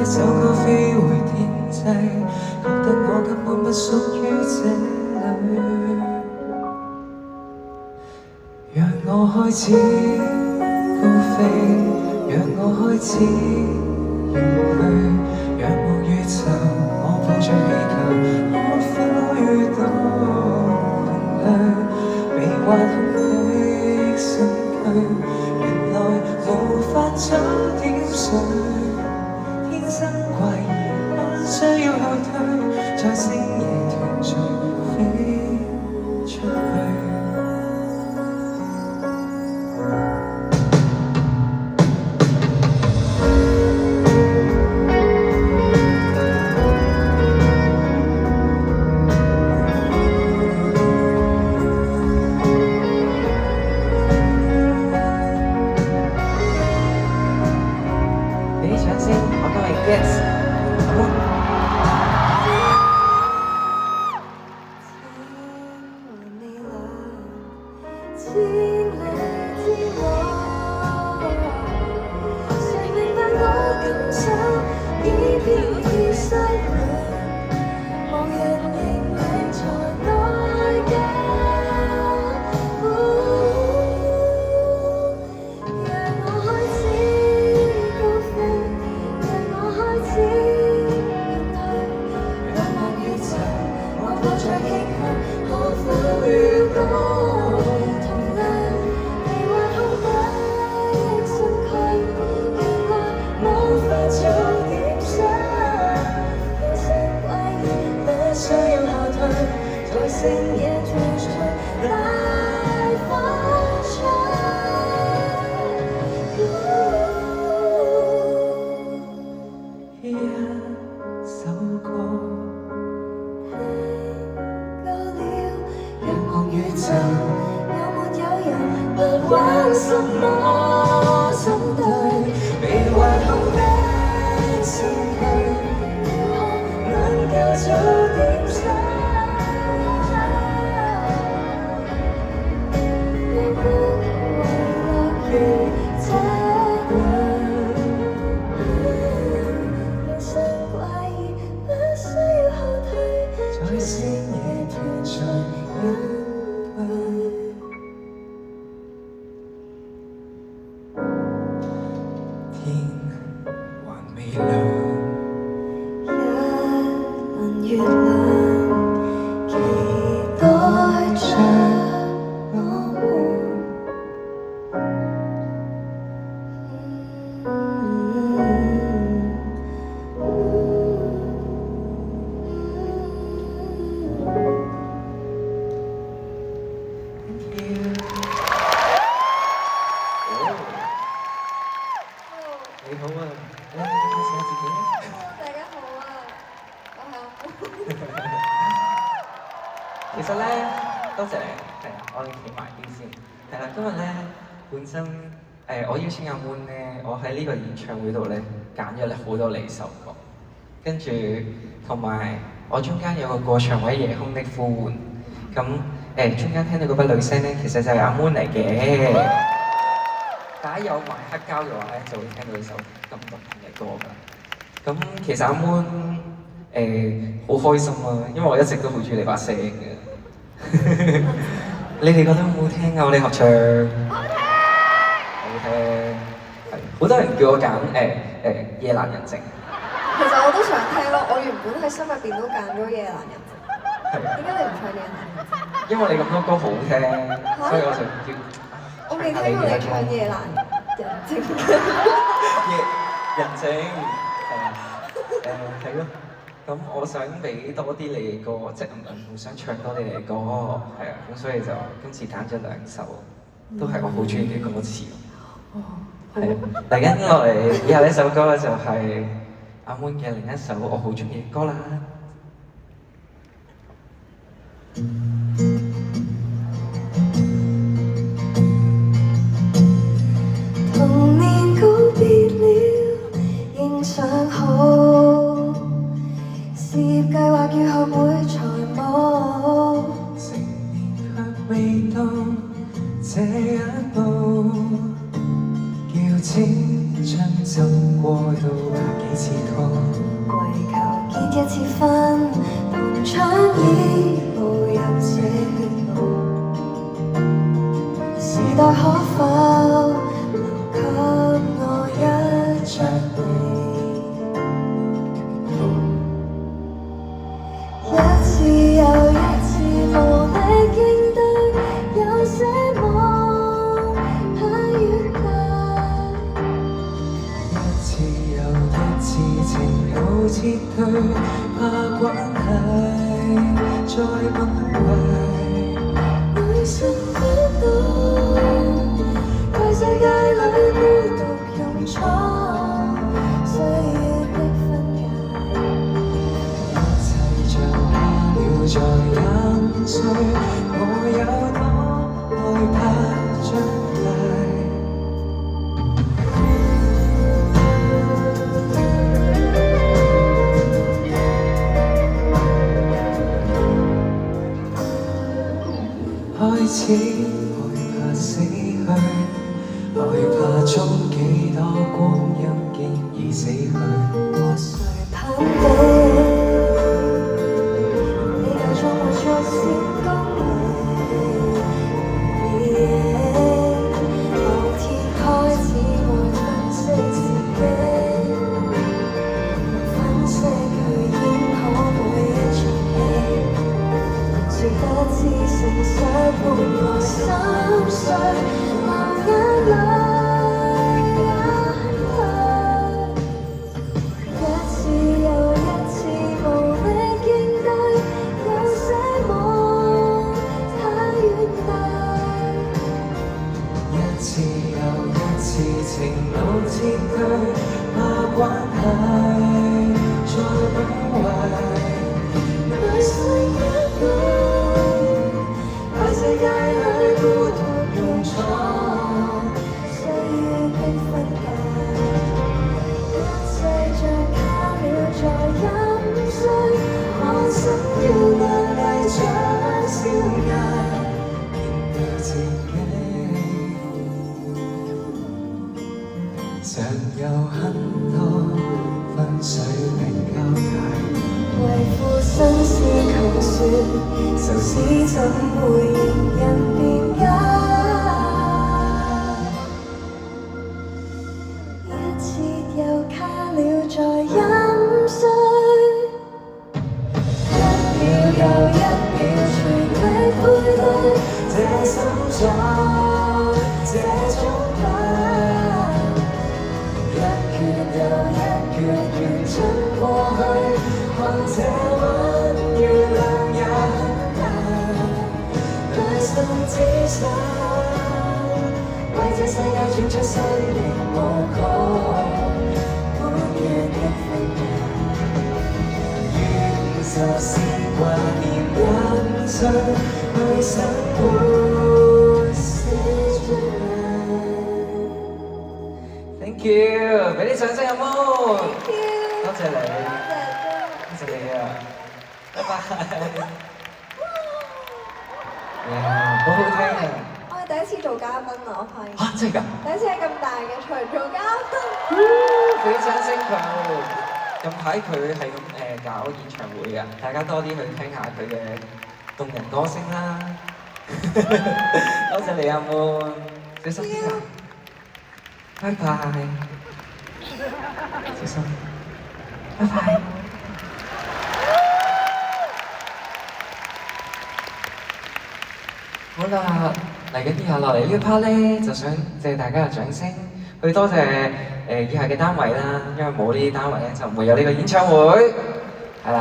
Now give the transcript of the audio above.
首歌飛回天際，覺得我根本不屬於這裏。讓我開始高飛，讓我開始遠去，仰望宇宙，我抱着氣球，可否遇到紅亮？未挖空的身軀，原來無法早點睡。天生怪異，不需要後退，在星夜團聚飛出去。我邀請阿 Moon 咧，我喺呢個演唱會度咧揀咗咧好多你首歌，跟住同埋我中間有個過場位《夜空的呼喚》，咁中間聽到嗰把女聲咧，其實就係阿 Moon 嚟嘅。大家有埋黑膠嘅話咧，就會聽到呢首咁動聽嘅歌㗎。咁其實阿 Moon 好開心啊，因為我一直都好中意你把聲嘅。你哋覺得好唔好聽啊？我哋合唱。好多人叫我揀夜闌人靜。其實我都想聽咯，我原本喺心入邊都揀咗夜闌人靜。點解你唔唱夜闌人靜？因為你咁多歌好聽，所以我就叫。我未聽過你唱夜闌人靜嘅。夜人靜係咯。咁我想俾多啲你嘅歌，即係唔想唱多啲你嘅歌，係啊。咁所以就今次揀咗2首，都係我好中意嘅歌詞。係，嚟緊落嚟以後呢首歌咧就係阿 Moon 嘅另一首我好中意嘅歌啦。童年告別了，應想好，事業計劃與學會財務，成年卻未到這一步。青春浸過到幾自討。為求結一次婚，同窗已步入這路，時代可否留給我一張地？一次又一次無力應對，有些夢太遠大。一次又一次情路撤退，怕關係再崩壞。女生不懂，在世界裏孤獨勇闖，需要的分解。一切像假了在廿歲，我有多害怕長大。開始害怕死去，害怕終幾多光陰經已死去。和誰攀比？比較中會出現功利。某天開始會分析自己，分析佢演好每一場戲。說得知誠實換來心碎，流眼淚。一次又一次無力應對，有些夢太遠大。一次又一次情路撤退，怕關係再崩壞。女生不懂，在世界裏孤獨勇闖，需要的分解。一切像卡了在飲水，我想要亮麗像笑顏。面對自己，常有很多分水嶺交界。為賦新詩求說，愁思怎會令人辯解？一次又卡了在飲水，一秒又一秒全力配對，這心臟這種病，一拳又一拳完盡過去，看這晚月亮也很大，內心只想為這世界轉出生命無窮滿月的分解，願就是掛念人生去生活寫出來。Thank you，俾啲掌聲阿 Moon，多謝你，多謝你啊，拜拜。哇，好好聽啊！我係第一次做嘉賓啊，我發現。嚇，真係㗎！第一次喺咁大嘅場做嘉賓。俾啲掌聲佢。近排佢係咁搞演唱會㗎，大家多啲去聽下佢嘅動人歌聲啦。多謝你阿 Moon，小心啲啊！拜拜，小心，拜拜。好啦，嚟緊以下落嚟呢個 part 咧，就想借大家嘅掌聲，去多謝以下嘅單位啦，因為冇呢啲單位咧，就唔會有呢個演唱會，係啦。